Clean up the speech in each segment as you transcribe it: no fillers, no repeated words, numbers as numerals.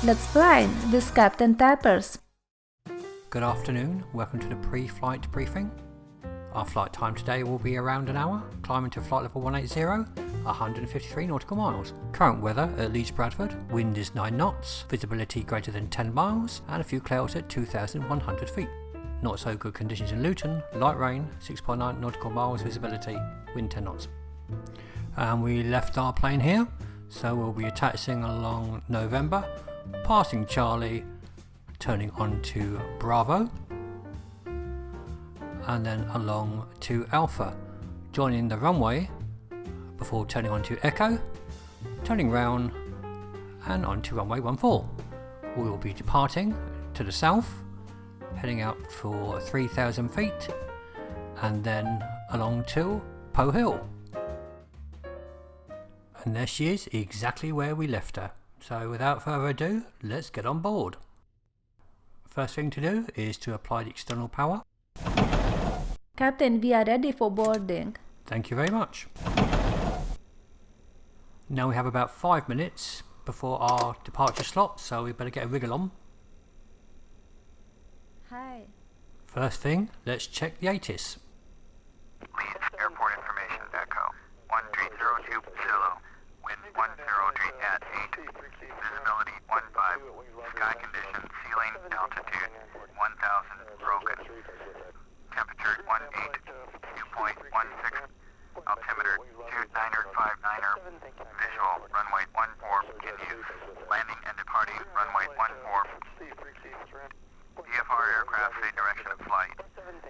Let's fly with Captain Tappers. Good afternoon, welcome to the pre-flight briefing. Our flight time today will be around an hour, climbing to flight level 180, 153 nautical miles. Current weather at Leeds, Bradford, wind is 9 knots, visibility greater than 10 miles, and a few clouds at 2,100 feet. Not so good conditions in Luton, light rain, 6.9 nautical miles visibility, wind 10 knots. And we left our plane here, so we'll be attaching along November, passing Charlie, turning on to Bravo, and then along to Alpha, joining the runway before turning on to Echo, turning round and on to runway 14. We will be departing to the south, heading out for 3,000 feet and then along to Poe Hill. And there she is, exactly where we left her. So without further ado, let's get on board. First thing to do is to apply the external power. Captain, we are ready for boarding. Thank you very much. Now we have about 5 minutes before our departure slot, so we better get a wriggle on. Hi. First thing, let's check the ATIS. Leeds, airport information, Echo. 1302 Zulu. Wind 103 at 8. Visibility 15. Sky condition, ceiling, altitude 1000, broken. Temperature 18. Dew point 16. Altimeter 2959er. Visual, runway 14 in use. Landing and departing, runway 14. VFR aircraft say direction of flight.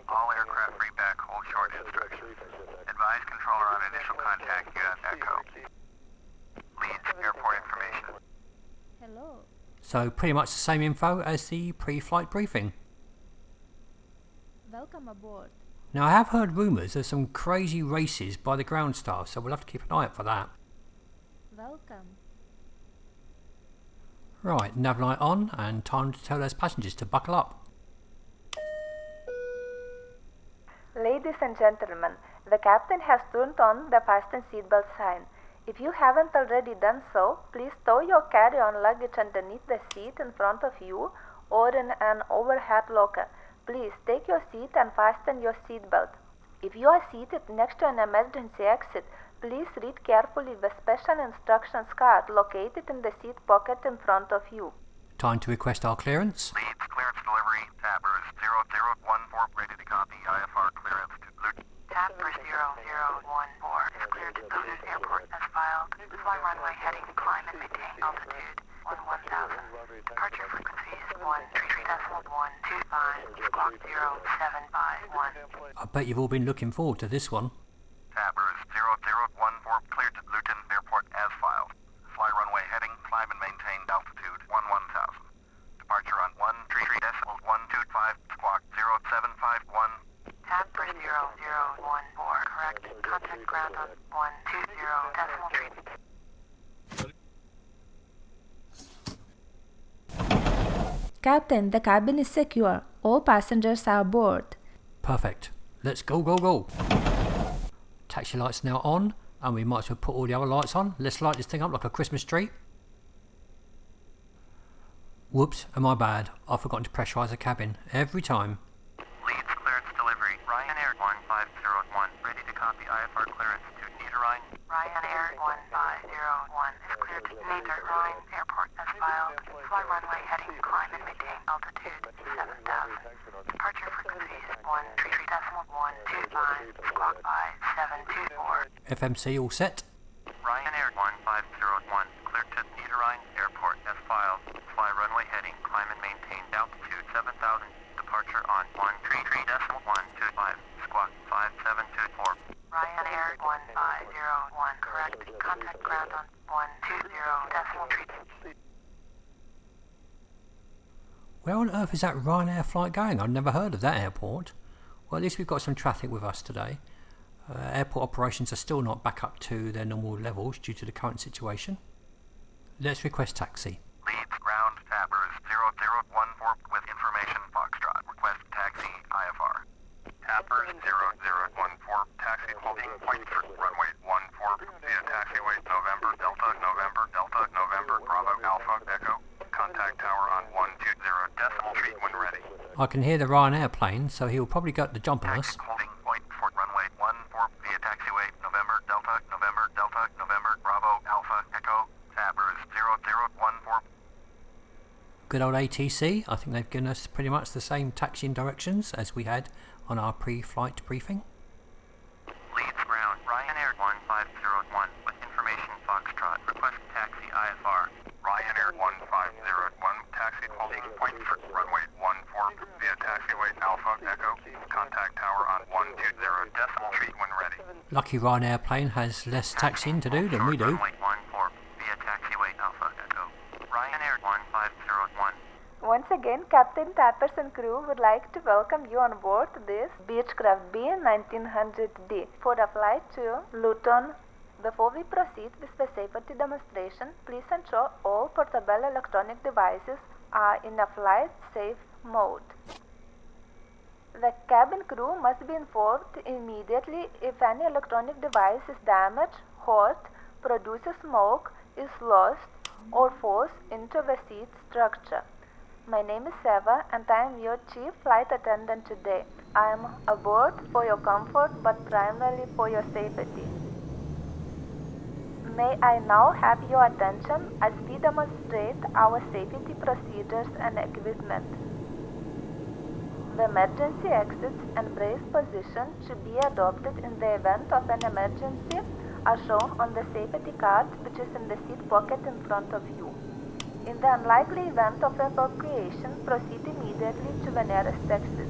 All aircraft reback hold short instructions. Advise controller on initial contact US Echo. Leeds, airport information. Hello. So pretty much the same info as the pre-flight briefing. Welcome aboard. Now I have heard rumours of some crazy races by the ground staff, so we'll have to keep an eye out for that. Welcome. Right, nav light on and time to tell those passengers to buckle up. Ladies and gentlemen, the captain has turned on the fasten seatbelt sign. If you haven't already done so, please stow your carry-on luggage underneath the seat in front of you or in an overhead locker. Please take your seat and fasten your seatbelt. If you are seated next to an emergency exit, please read carefully the special instructions card located in the seat pocket in front of you. Time to request our clearance. Leeds, clearance delivery. Tappers 0014, ready to copy. IFR clearance to Luton. Tapper 0014 is cleared to Luton Airport as filed. Fly runway heading, climb and maintain altitude 1000. Departure frequencies 133.125, squawk 0751. I bet you've all been looking forward to this one. Tappers 0014, cleared to Luton Airport as filed. Fly runway heading, climb and maintain altitude 1000. Departure on 133.125, squawk 0751. Tapper 0014, correct. Contact ground on 120.3. Captain, the cabin is secure. All passengers are aboard. Perfect. Let's go, go, go. Taxi lights now on, and we might as well put all the other lights on. Let's light this thing up like a Christmas tree. Whoops, am I bad? I've forgotten to pressurise the cabin every time. Leeds, clearance delivery. Ryanair 1501, ready to copy. IFR clearance to Niederrhein. Ryanair 1501 is cleared to Niederrhein Airport as filed. Fly runway heading, climb and maintain altitude 7000. Departure frequencies 133.125, squawk 5724. FMC all set. Ryanair 1501, cleared to Niederrhein Airport as filed. Fly runway heading, climb and maintain altitude 7000. Departure on 133.125, squawk 5724. Ryanair 1501, correct. Contact ground on 120.3. Where on earth is that Ryanair flight going? I've never heard of that airport. Well, at least we've got some traffic with us today. Airport operations are still not back up to their normal levels due to the current situation. Let's request taxi. Leeds, ground, Tappers 0014 with information Foxtrot. Request taxi, IFR. Tappers 0014, taxi holding point for runway 14 via taxiway November Delta November Bravo Alpha Echo. Contact I can hear the Ryanair plane, so he'll probably get the jump on us. Holding point for runway 14 via taxiway November Delta November Bravo Alpha Echo Sabers 0014. Good old ATC. I think they've given us pretty much the same taxiing directions as we had on our pre-flight briefing. Leeds ground Ryanair 1501 with information Foxtrot. Request taxi IFR. Ryanair 1501 taxi holding point for runway 14 via taxiway Alpha Echo. Contact tower on 120 decimal tree when ready. Lucky Ryanair plane has less taxiing to do than we do. Runway 14 via taxiway Alpha Echo. Ryanair 1501. Once again, Captain Tappers and crew would like to welcome you on board this Beechcraft B1900D for a flight to Luton. Before we proceed with the safety demonstration, please ensure all portable electronic devices are in a flight safe mode. The cabin crew must be informed immediately if any electronic device is damaged, hot, produces smoke, is lost, or falls into the seat structure. My name is Seva and I am your chief flight attendant today. I am aboard for your comfort but primarily for your safety. May I now have your attention as we demonstrate our safety procedures and equipment. The emergency exits and brace position should be adopted in the event of an emergency are shown on the safety card which is in the seat pocket in front of you. In the unlikely event of evacuation, proceed immediately to the nearest exit.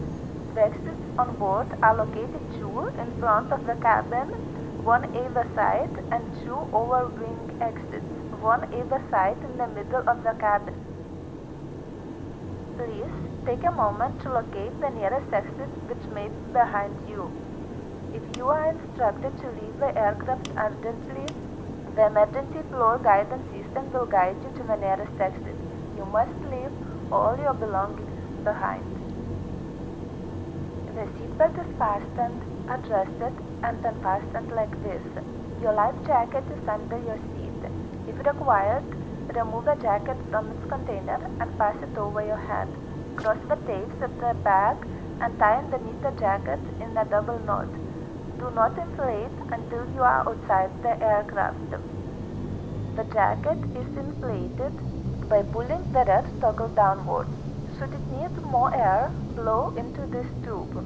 The exits on board are located 2 in front of the cabin, 1 either side, and 2 over wing exits, 1 either side in the middle of the cabin. Please take a moment to locate the nearest exit which may be behind you. If you are instructed to leave the aircraft urgently, the emergency floor guidance system will guide you to the nearest exit. You must leave all your belongings behind. The seatbelt is fastened, adjusted, and unfastened like this. Your life jacket is under your seat. If required, remove the jacket from its container and pass it over your head. Cross the tapes at the back and tie underneath the jacket in a double knot. Do not inflate until you are outside the aircraft. The jacket is inflated by pulling the red toggle downwards. Should it need more air, blow into this tube.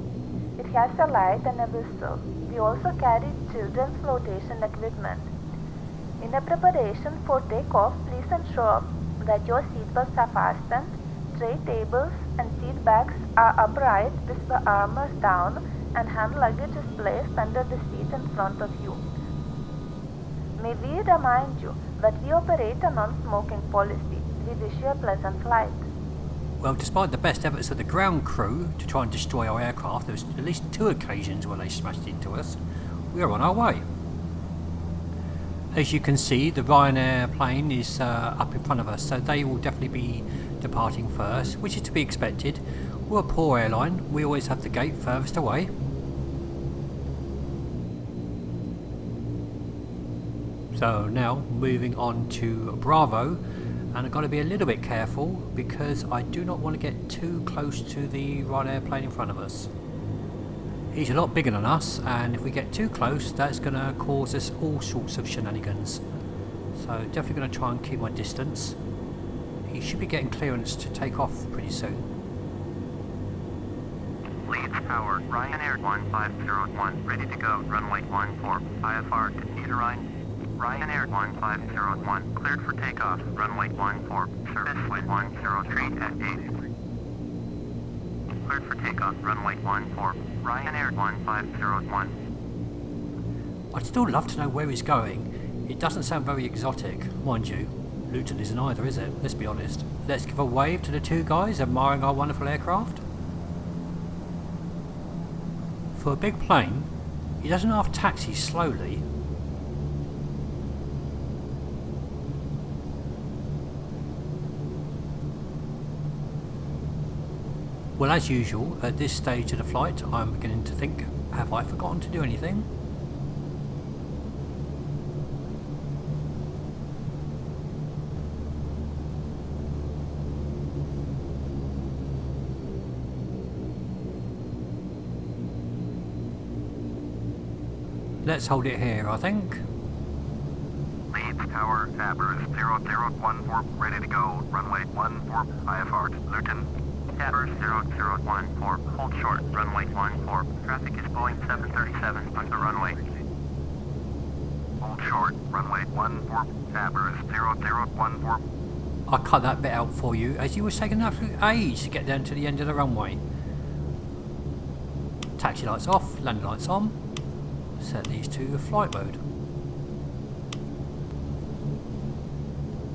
It has a light and a whistle. We also carry children's flotation equipment. In a preparation for takeoff, please ensure that your seatbelts are fastened, tray tables and seat backs are upright with the armors down, and hand luggage is placed under the seat in front of you. May we remind you that we operate a non-smoking policy. We wish you a pleasant flight. Well, despite the best efforts of the ground crew to try and destroy our aircraft, there was at least 2 occasions where they smashed into us. We are on our way. As you can see, the Ryanair plane is up in front of us, so they will definitely be departing first, which is to be expected. We're a poor airline, we always have the gate furthest away. So now moving on to Bravo, and I've got to be a little bit careful because I do not want to get too close to the Ryanair plane in front of us. He's a lot bigger than us, and if we get too close that's going to cause us all sorts of shenanigans. So definitely going to try and keep my distance. He should be getting clearance to take off pretty soon. Leeds Tower, Ryanair 1501, ready to go, runway 14, IFR to Niederrhein. Ryanair 1501, cleared for takeoff, runway 14, service wind 103 at 8. Cleared for takeoff, runway 14, Ryanair 1501. I'd still love to know where he's going. It doesn't sound very exotic, mind you. Luton isn't either, is it? Let's be honest. Let's give a wave to the 2 guys admiring our wonderful aircraft. For a big plane, he doesn't half taxi slowly. Well, as usual, at this stage of the flight, I'm beginning to think, have I forgotten to do anything? Let's hold it here, I think. Leeds Tower, Tabers 0014, ready to go. Runway 14, IFR to Luton. Tabers 0014, hold short, runway 14. Traffic is Boeing 737 on the runway. Hold short, runway 14, Tabers 0014. I cut that bit out for you as you were taking an absolute age to get down to the end of the runway. Taxi lights off, landing lights on. Set these to flight mode.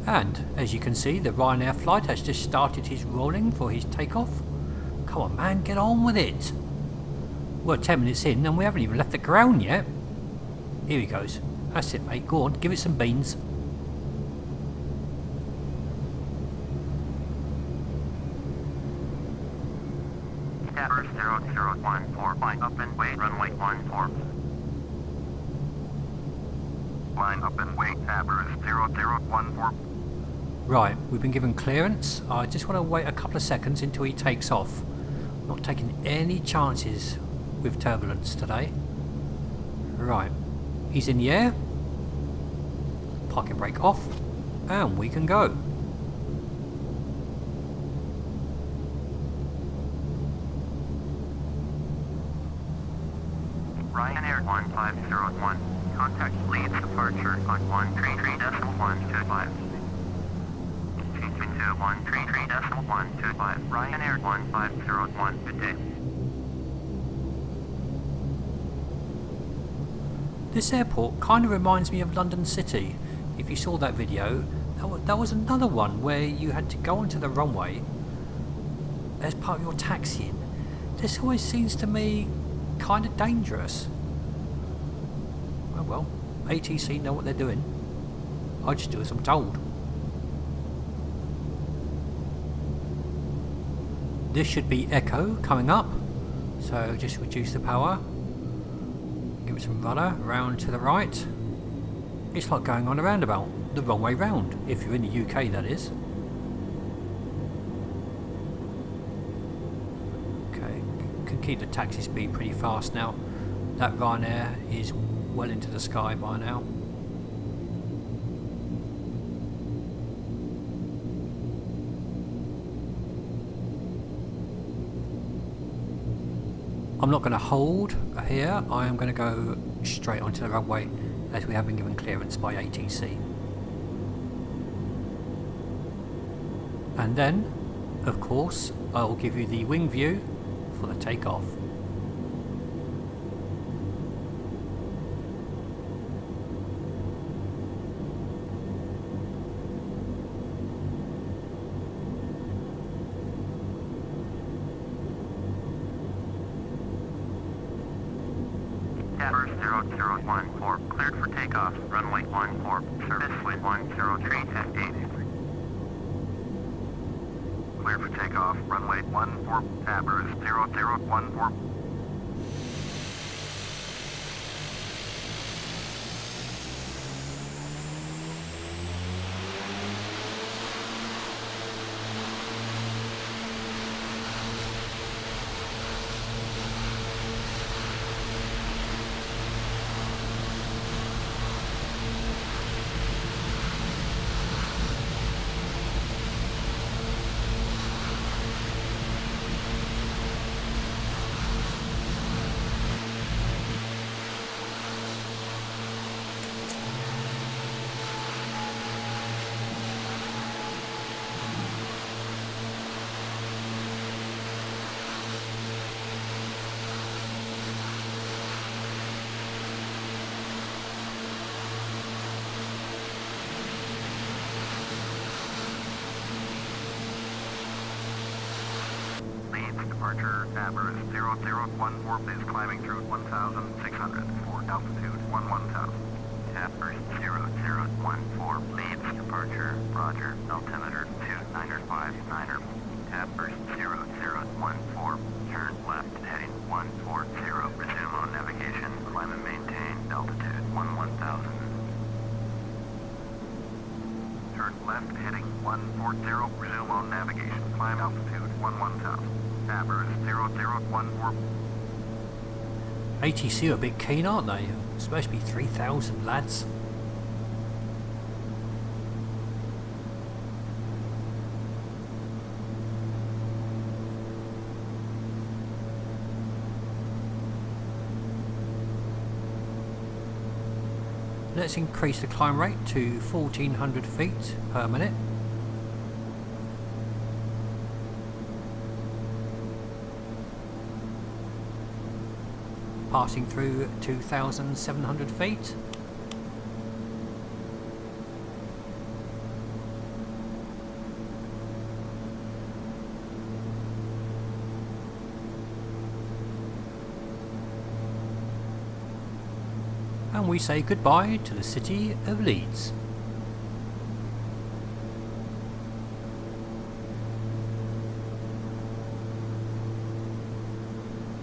And as you can see, the Ryanair flight has just started his rolling for his takeoff. Come on man, get on with it. We're 10 minutes in and we haven't even left the ground yet. Here he goes. That's it mate, go on, give it some beans. Tabers 0014, line up and wait, runway 14. Line up and wait, Tabers 0014. Right, we've been given clearance. I just want to wait a couple of seconds until he takes off. Not taking any chances with turbulence today. Right, he's in the air. Parking brake off. And we can go. Ryanair 1501, contact Leeds departure on 133.125. 133.125, Ryanair 1501, good day. This airport kind of reminds me of London City. If you saw that video, that was another one where you had to go onto the runway as part of your taxiing. This always seems to me kind of dangerous. Oh well, ATC know what they're doing. I just do as I'm told. This should be Echo coming up, so just reduce the power, give it some rudder, round to the right. It's like going on a roundabout, the wrong way round, if you're in the UK that is. Okay, can keep the taxi speed pretty fast now. That Ryanair is well into the sky by now. I'm not going to hold here, I am going to go straight onto the runway as we have been given clearance by ATC. And then, of course, I will give you the wing view for the takeoff. Tabers 0014, cleared for takeoff, runway 14, service with 103 at 8. Clear for takeoff, runway 14, Tabers 0014. Departure, Tabers 0014 is climbing through 1,600 for altitude 11,000. Tabers 0014, Leeds departure, roger, altimeter 2959er. Tabers 0014, turn left, heading 140, resume on navigation, climb and maintain, altitude 11,000. Turn left, heading 140, resume on navigation, climb altitude 11,000. Tabers 0014. ATC are a bit keen, aren't they? It's supposed to be 3,000 lads. Let's increase the climb rate to 1,400 feet per minute. Passing through 2,700 feet. And we say goodbye to the city of Leeds.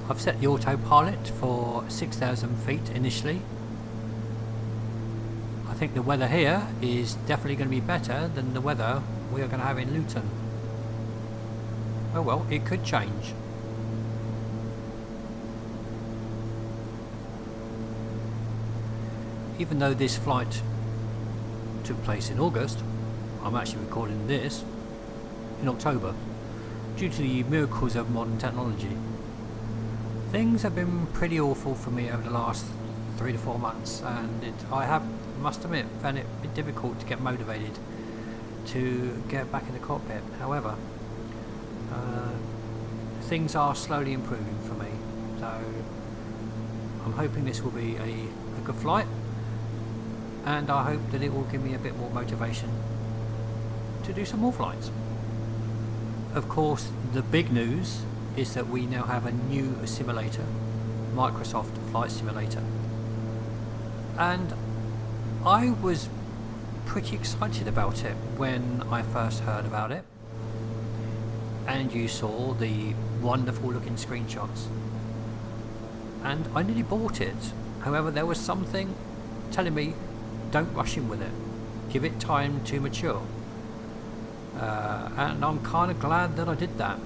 I've set the autopilot for 6,000 feet initially. I think the weather here is definitely going to be better than the weather we are going to have in Luton. Oh well, it could change. Even though this flight took place in August, I'm actually recording this in October due to the miracles of modern technology. Things have been pretty awful for me over the last 3 to 4 months, and I must admit, found it a bit difficult to get motivated to get back in the cockpit. However, things are slowly improving for me, so I'm hoping this will be a good flight, and I hope that it will give me a bit more motivation to do some more flights. Of course, the big news is that we now have a new simulator, Microsoft Flight Simulator, and I was pretty excited about it when I first heard about it, and you saw the wonderful looking screenshots, and I nearly bought it. However, there was something telling me don't rush in with it, give it time to mature, and I'm kind of glad that I did that.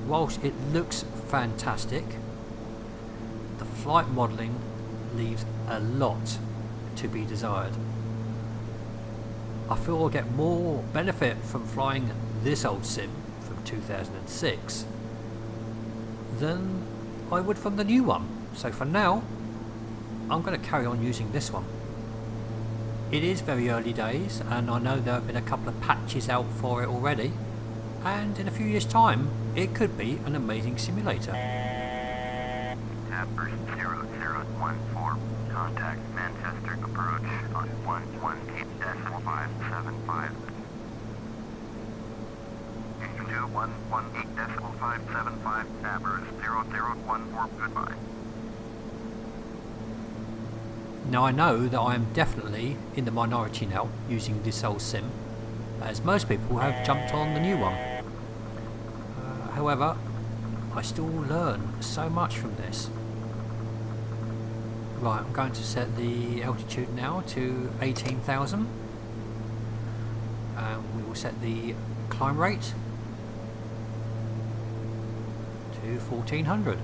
Whilst it looks fantastic, the flight modelling leaves a lot to be desired. I feel I'll get more benefit from flying this old sim from 2006 than I would from the new one. So for now, I'm going to carry on using this one. It is very early days, and I know there have been a couple of patches out for it already, and in a few years' time it could be an amazing simulator. Tapper 0014, contact Manchester approach on 118.575. 2118.575, Tapper 0014, goodbye. Now I know that I am definitely in the minority now using this old sim, as most people have jumped on the new one. However, I still learn so much from this. Right, I'm going to set the altitude now to 18,000, and we will set the climb rate to 1,400.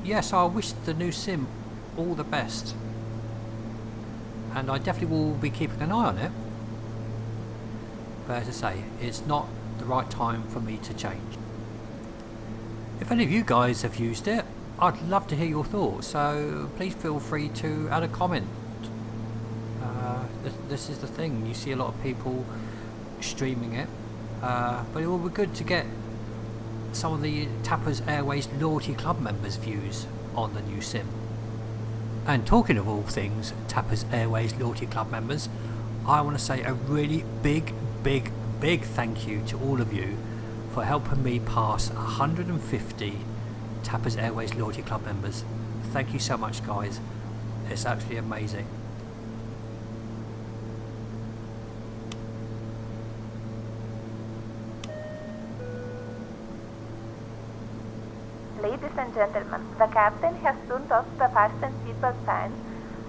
Yes, I wish the new sim all the best, and I definitely will be keeping an eye on it, but as I say, it's not the right time for me to change. If any of you guys have used it, I'd love to hear your thoughts, so please feel free to add a comment. This is the thing, you see a lot of people streaming it, but it will be good to get some of the Tappers Airways Loyalty Club members' views on the new sim. And talking of all things Tappers Airways Loyalty Club members, I want to say a really big thank you to all of you for helping me pass 150 Tappers Airways Loyalty Club members. Thank you so much, guys. It's absolutely amazing. Ladies and gentlemen, the captain has turned off the fasten seatbelt sign,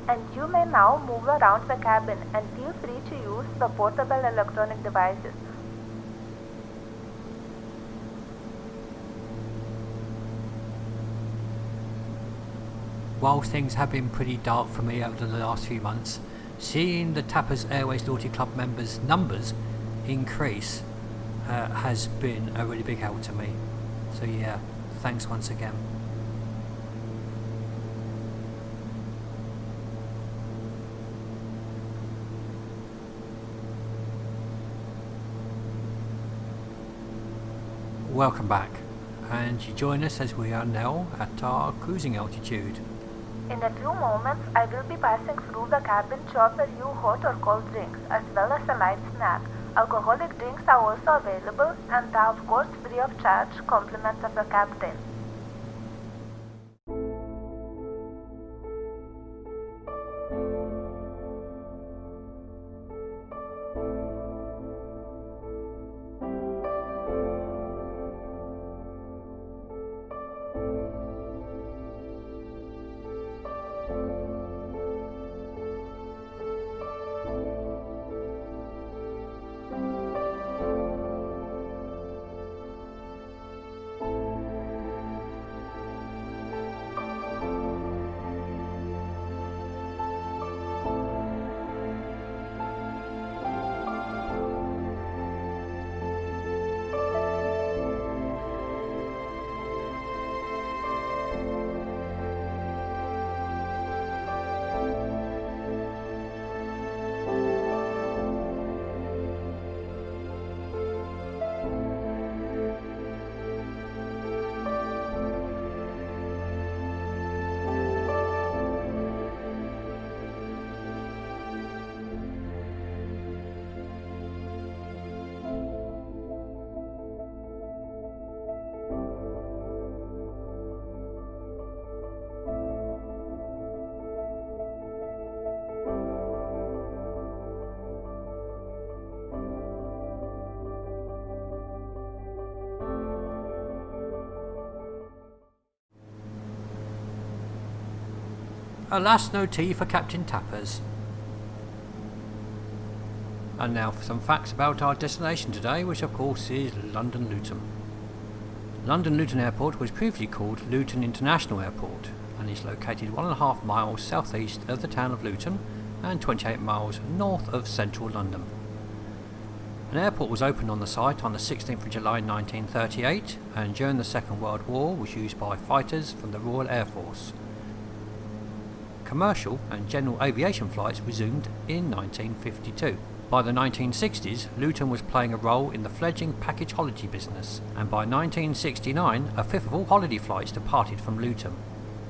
and you may now move around the cabin and feel free to use the portable electronic devices. while things have been pretty dark for me over the last few months, seeing the Tappers Airways Loyalty Club members' numbers increase has been a really big help to me. So yeah, thanks once again. Welcome back, and you join us as we are now at our cruising altitude. In a few moments, I will be passing through the cabin to offer you hot or cold drinks, as well as a light snack. Alcoholic drinks are also available and are of course free of charge, compliments of the captain. Alas, no tea for Captain Tappers. And now for some facts about our destination today, which of course is London Luton. London Luton Airport was previously called Luton International Airport and is located 1.5 miles southeast of the town of Luton and 28 miles north of central London. An airport was opened on the site on the 16th of July 1938, and during the Second World War was used by fighters from the Royal Air Force. Commercial and general aviation flights resumed in 1952. By the 1960s, Luton was playing a role in the fledgling package holiday business, and by 1969 a fifth of all holiday flights departed from Luton.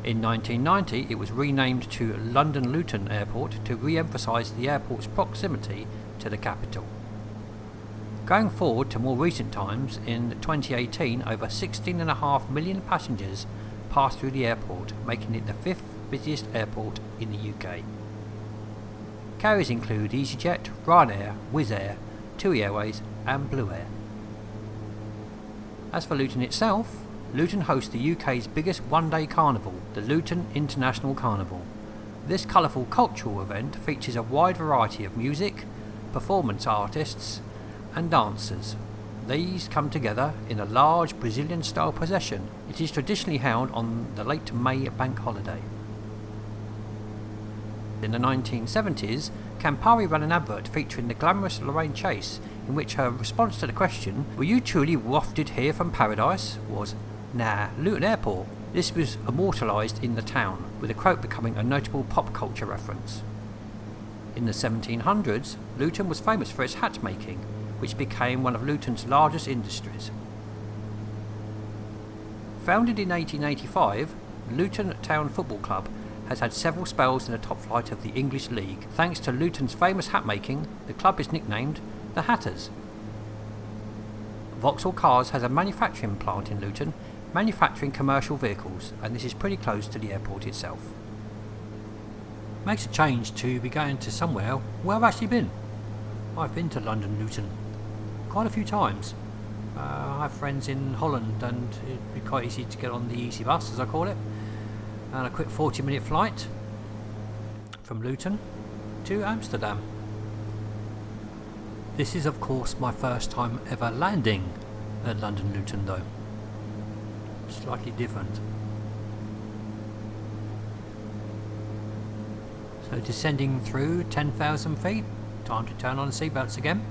In 1990 it was renamed to London Luton Airport to re-emphasise the airport's proximity to the capital. Going forward to more recent times, in 2018 over 16.5 million passengers passed through the airport, making it the fifth busiest airport in the UK. Carriers include EasyJet, Ryanair, Wizz Air, TUI Airways and Blue Air. As for Luton itself, Luton hosts the UK's biggest one-day carnival, the Luton International Carnival. This colourful cultural event features a wide variety of music, performance artists and dancers. These come together in a large Brazilian-style procession. It is traditionally held on the late May bank holiday. In the 1970s, Campari ran an advert featuring the glamorous Lorraine Chase, in which her response to the question, "Were you truly wafted here from paradise?" was, "Nah, Luton Airport." This was immortalised in the town, with the quote becoming a notable pop culture reference. In the 1700s, Luton was famous for its hat making, which became one of Luton's largest industries. Founded in 1885, Luton Town Football Club has had several spells in the top flight of the English League. Thanks to Luton's famous hat making, the club is nicknamed the Hatters. Vauxhall Cars has a manufacturing plant in Luton, manufacturing commercial vehicles, and this is pretty close to the airport itself. Makes a change to be going to somewhere where I've actually been. I've been to London Luton quite a few times. I have friends in Holland, and it'd be quite easy to get on the easy bus, as I call it, and a quick 40-minute flight from Luton to Amsterdam. This is of course my first time ever landing at London Luton though. Slightly different. So descending through 10,000 feet, time to turn on the seatbelts again.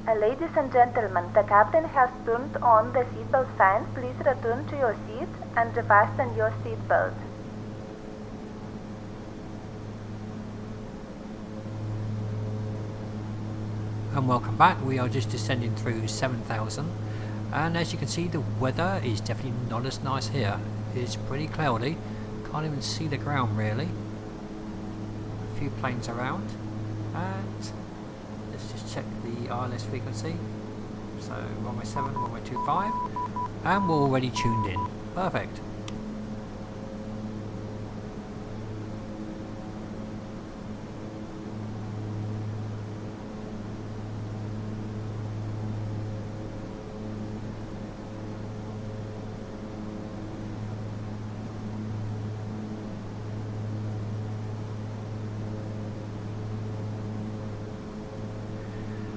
Ladies and gentlemen, the captain has turned on the seatbelt sign. Please return to your seat and fasten your seatbelt. And welcome back. We are just descending through 7,000, and as you can see, the weather is definitely not as nice here. It's pretty cloudy, can't even see the ground really. A few planes around, and let's just check the ILS frequency. So runway 7, runway 25, and we're already tuned in. Perfect.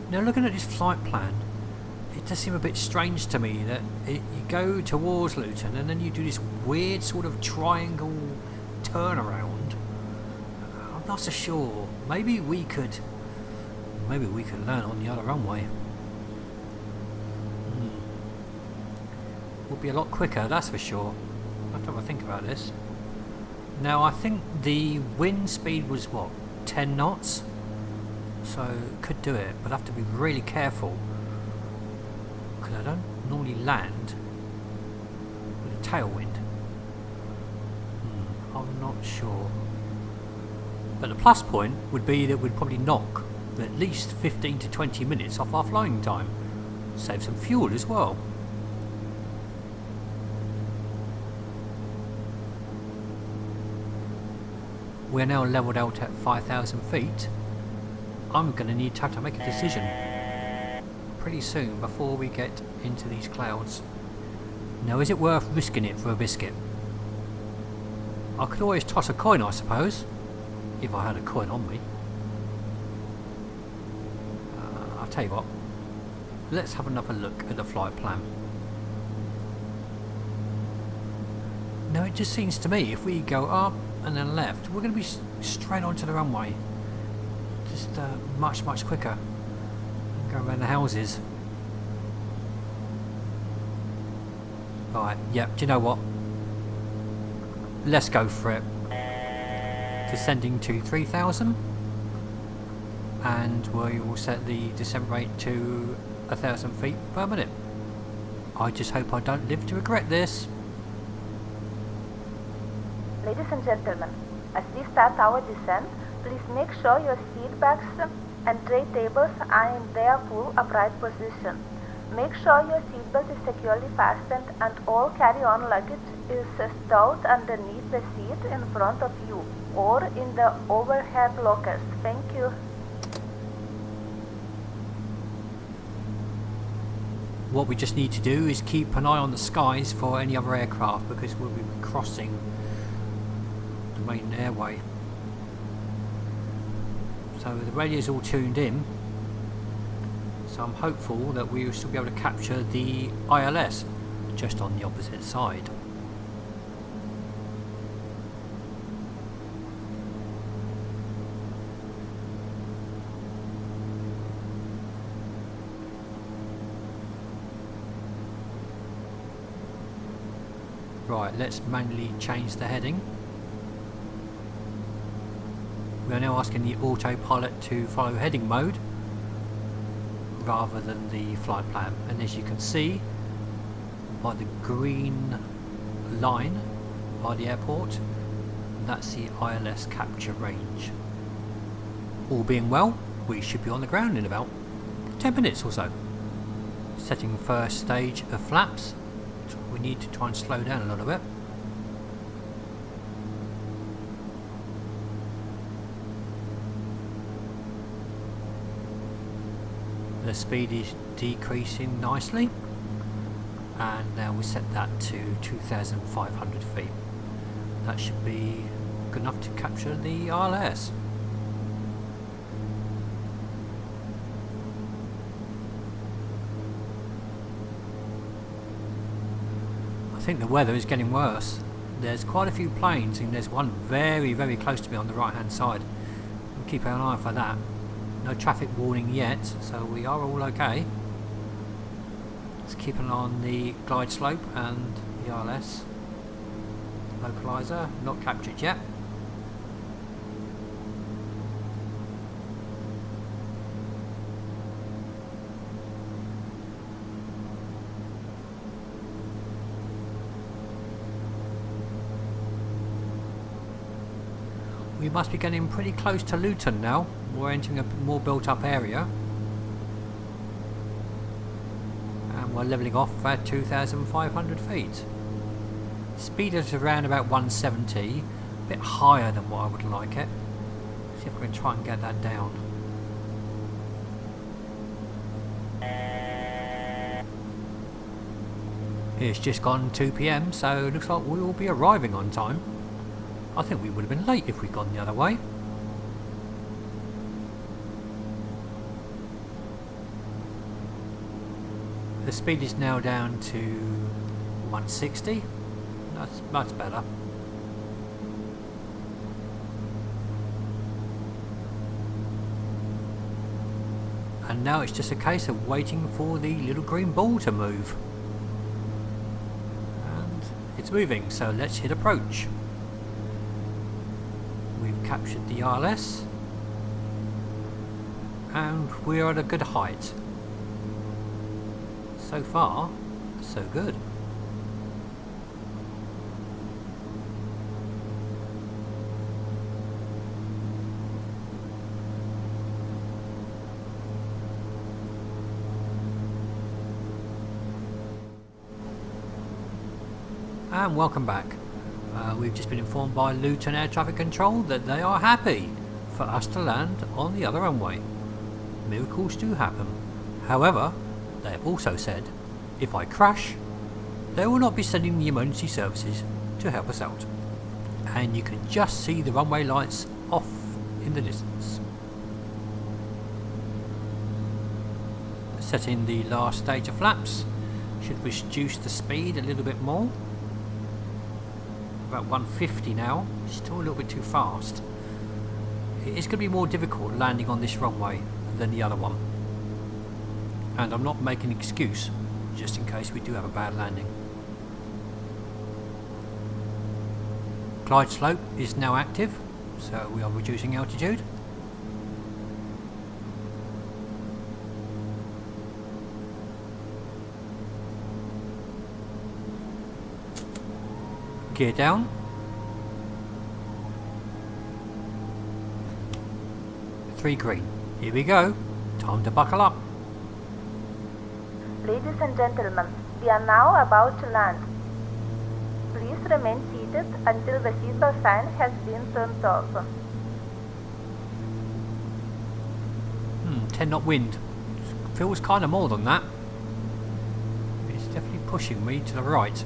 Now looking at this flight plan, it does seem a bit strange to me that you go towards Luton and then you do this weird sort of triangle turnaround. I'm not so sure. Maybe we could learn on the other runway. Would be a lot quicker, that's for sure. I have to have a think about this. Now I think the wind speed was what, 10 knots? So could do it, but I have to be really careful because I don't normally land with a tailwind. I'm not sure. But the plus point would be that we'd probably knock at least 15 to 20 minutes off our flying time. Save some fuel as well. We're now levelled out at 5,000 feet. I'm going to need to make a decision pretty soon before we get into these clouds. Now, is it worth risking it for a biscuit? I could always toss a coin, I suppose, if I had a coin on me. I'll tell you what, let's have another look at the flight plan. Now, it just seems to me if we go up and then left, we're going to be straight onto the runway. Just much quicker. Go around the houses. Right, yep, do you know what? Let's go for it. Descending to 3,000, and we will set the descent rate to 1,000 feet per minute. I just hope I don't live to regret this. Ladies and gentlemen, as we start our descent, please make sure your seat backs and tray tables are in their full upright position. Make sure your seatbelt is securely fastened and all carry-on luggage is stowed underneath the seat in front of you or in the overhead lockers. Thank you. What we just need to do is keep an eye on the skies for any other aircraft because we'll be crossing the main airway. So the radio's all tuned in, so I'm hopeful that we will still be able to capture the ILS just on the opposite side. Right, let's manually change the heading. We are now asking the autopilot to follow heading mode rather than the flight plan, and as you can see by the green line by the airport, that's the ILS capture range. All being well, we should be on the ground in about 10 minutes or so. Setting first stage of flaps. We need to try and slow down a little bit. The speed is decreasing nicely, and now we set that to 2,500 feet. That should be good enough to capture the ILS. think the weather is getting worse. There's quite a few planes, and there's one very, very close to me on the right hand side. We'll keep an eye for that. No traffic warning yet, so we are all okay. Let's keep an eye on the glide slope and the RLS. Localizer, not captured yet. We must be getting pretty close to Luton now. We're entering a more built up area. And we're levelling off at 2,500 feet. Speed is around about 170, a bit higher than what I would like it. See if we can try and get that down. It's just gone 2 PM, so it looks like we will be arriving on time. I think we would have been late if we'd gone the other way. The speed is now down to 160. That's much better. And now it's just a case of waiting for the little green ball to move. And it's moving, so let's hit approach. We've captured the RLS. And we're at a good height. So far, so good. And welcome back. We've just been informed by Luton Air Traffic Control that they are happy for us to land on the other runway. Miracles do happen. However, they have also said, if I crash, they will not be sending the emergency services to help us out. And you can just see the runway lights off in the distance. Setting the last stage of flaps should reduce the speed a little bit more. About 150 now, still a little bit too fast. It's going to be more difficult landing on this runway than the other one. And I'm not making an excuse, just in case we do have a bad landing. Glide slope is now active, so we are reducing altitude. Gear down. Three green. Here we go. Time to buckle up. Ladies and gentlemen, we are now about to land. Please remain seated until the seatbelt sign has been turned off. 10 knot wind. Feels kind of more than that. It's definitely pushing me to the right.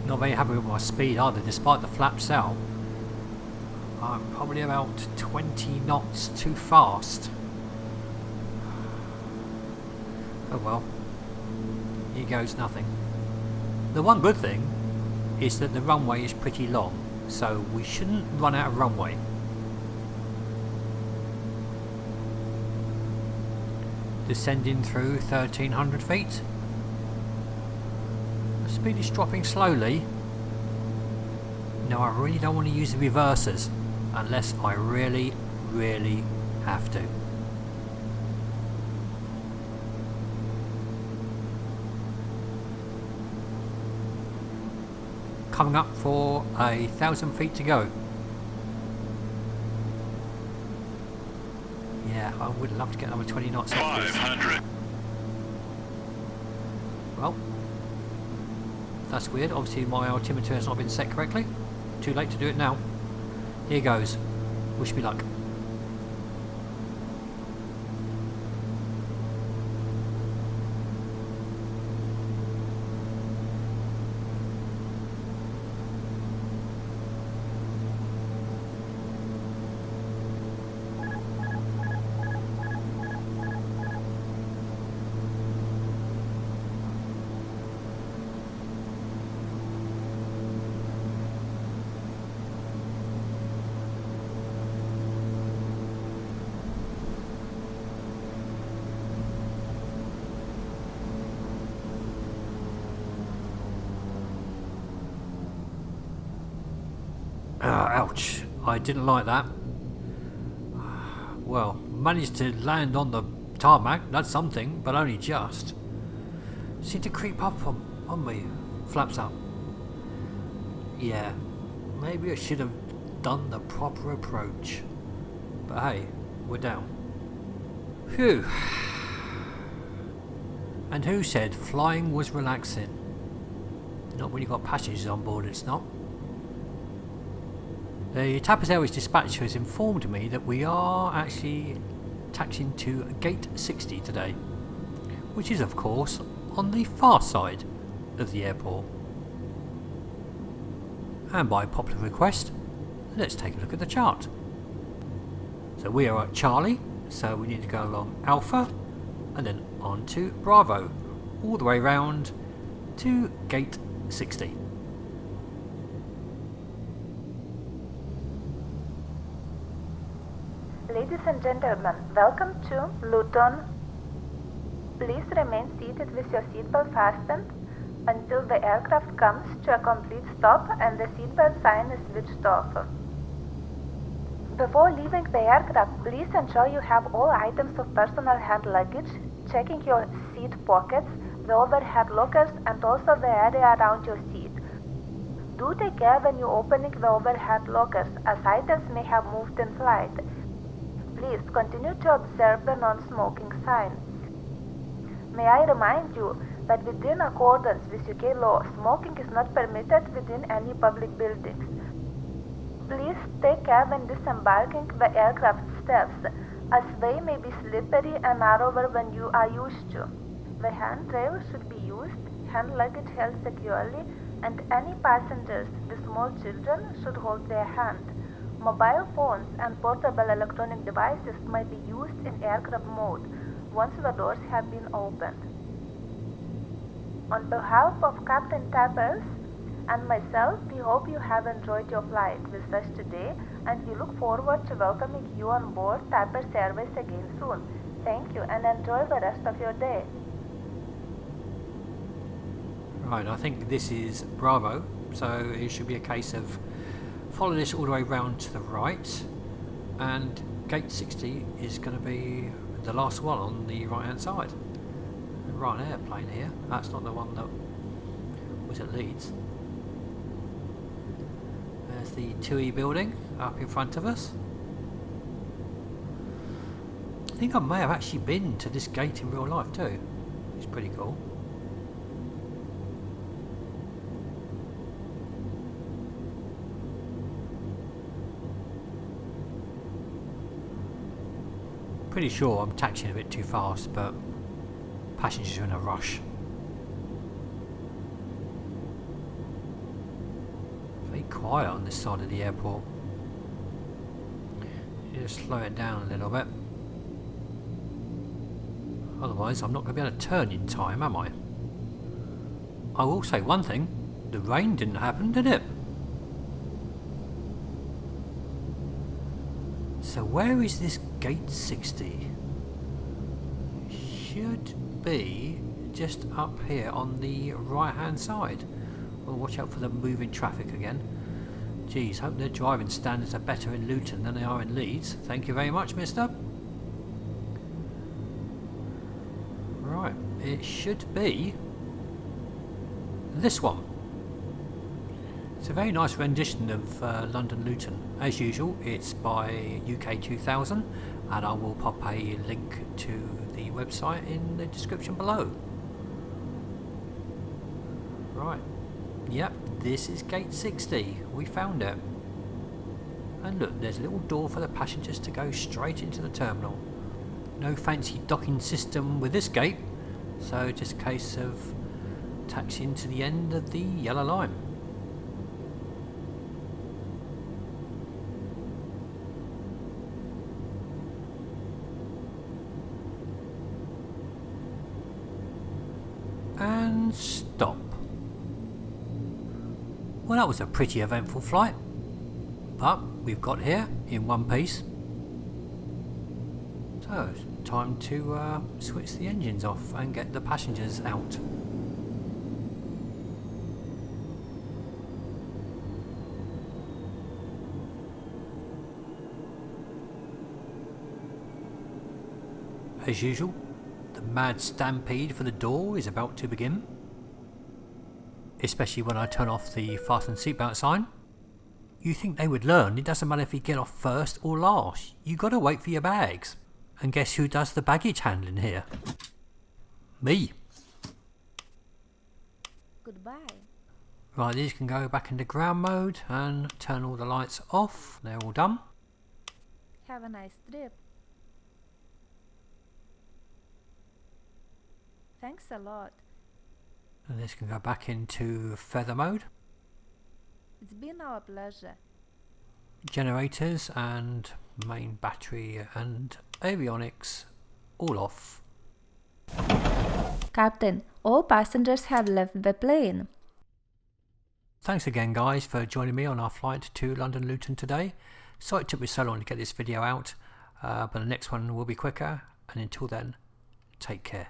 Not very happy with my speed either, despite the flaps out. I'm probably about 20 knots too fast. Oh well, here goes nothing. The one good thing is that the runway is pretty long, so we shouldn't run out of runway. Descending through 1,300 feet. The speed is dropping slowly. Now I really don't want to use the reversers unless I really have to. Coming up for 1,000 feet to go. Yeah, I would love to get another 20 knots off this. 500. Well, that's weird. Obviously my altimeter has not been set correctly. Too late to do it now. Here goes. Wish me luck. Ouch, I didn't like that. Well, managed to land on the tarmac, that's something, but only just. Seemed to creep up on me, flaps up. Yeah, maybe I should have done the proper approach. But hey, we're down. Phew. And who said flying was relaxing? Not when you've got passengers on board, it's not. The Tappers Airways dispatcher has informed me that we are actually taxiing to gate 60 today, which is of course on the far side of the airport. And by popular request, let's take a look at the chart. So we are at Charlie, so we need to go along Alpha and then on to Bravo, all the way round to gate 60. Ladies and gentlemen, welcome to Luton. Please remain seated with your seatbelt fastened until the aircraft comes to a complete stop and the seatbelt sign is switched off. Before leaving the aircraft, please ensure you have all items of personal hand luggage, checking your seat pockets, the overhead lockers and also the area around your seat. Do take care when you're opening the overhead lockers, as items may have moved in flight. Please continue to observe the non-smoking sign. May I remind you that within accordance with UK law, smoking is not permitted within any public buildings. Please take care when disembarking the aircraft steps, as they may be slippery and narrower than you are used to. The handrail should be used, hand luggage held securely, and any passengers with small children should hold their hand. Mobile phones and portable electronic devices may be used in aircraft mode once the doors have been opened. On behalf of Captain Tappers and myself, we hope you have enjoyed your flight with us today, and we look forward to welcoming you on board Tappers Airways again soon. Thank you and enjoy the rest of your day. Right, I think this is Bravo, so it should be a case of follow this all the way round to the right, and gate 60 is going to be the last one on the right hand side. Right airplane here, that's not the one that was at Leeds. There's the 2E building up in front of us. I think I may have actually been to this gate in real life too. It's pretty cool. Pretty sure I'm taxiing a bit too fast, but passengers are in a rush. Very quiet on this side of the airport. You just slow it down a little bit. Otherwise I'm not going to be able to turn in time, am I? I will say one thing, the rain didn't happen, did it? So where is this gate 60? Should be just up here on the right hand side. Well, watch out for the moving traffic again. Geez, hope their driving standards are better in Luton than they are in Leeds. Thank you very much, mister. Right, it should be this one. It's a very nice rendition of London Luton. As usual, it's by UK 2000, and I will pop a link to the website in the description below. Right, yep, this is gate 60. We found it. And look, there's a little door for the passengers to go straight into the terminal. No fancy docking system with this gate, so just a case of taxiing to the end of the yellow line. And stop. Well, that was a pretty eventful flight, but we've got here in one piece. So it's time to switch the engines off and get the passengers out. As usual, the mad stampede for the door is about to begin. Especially when I turn off the fasten seatbelt sign. You think they would learn, it doesn't matter if you get off first or last. You gotta wait for your bags. And guess who does the baggage handling here? Me. Goodbye. Right, these can go back into ground mode and turn all the lights off. They're all done. Have a nice trip. Thanks a lot. And this can go back into feather mode. It's been our pleasure. Generators and main battery and avionics all off. Captain, all passengers have left the plane. Thanks again guys for joining me on our flight to London Luton today. Sorry it took me so long to get this video out, but the next one will be quicker, and until then, take care.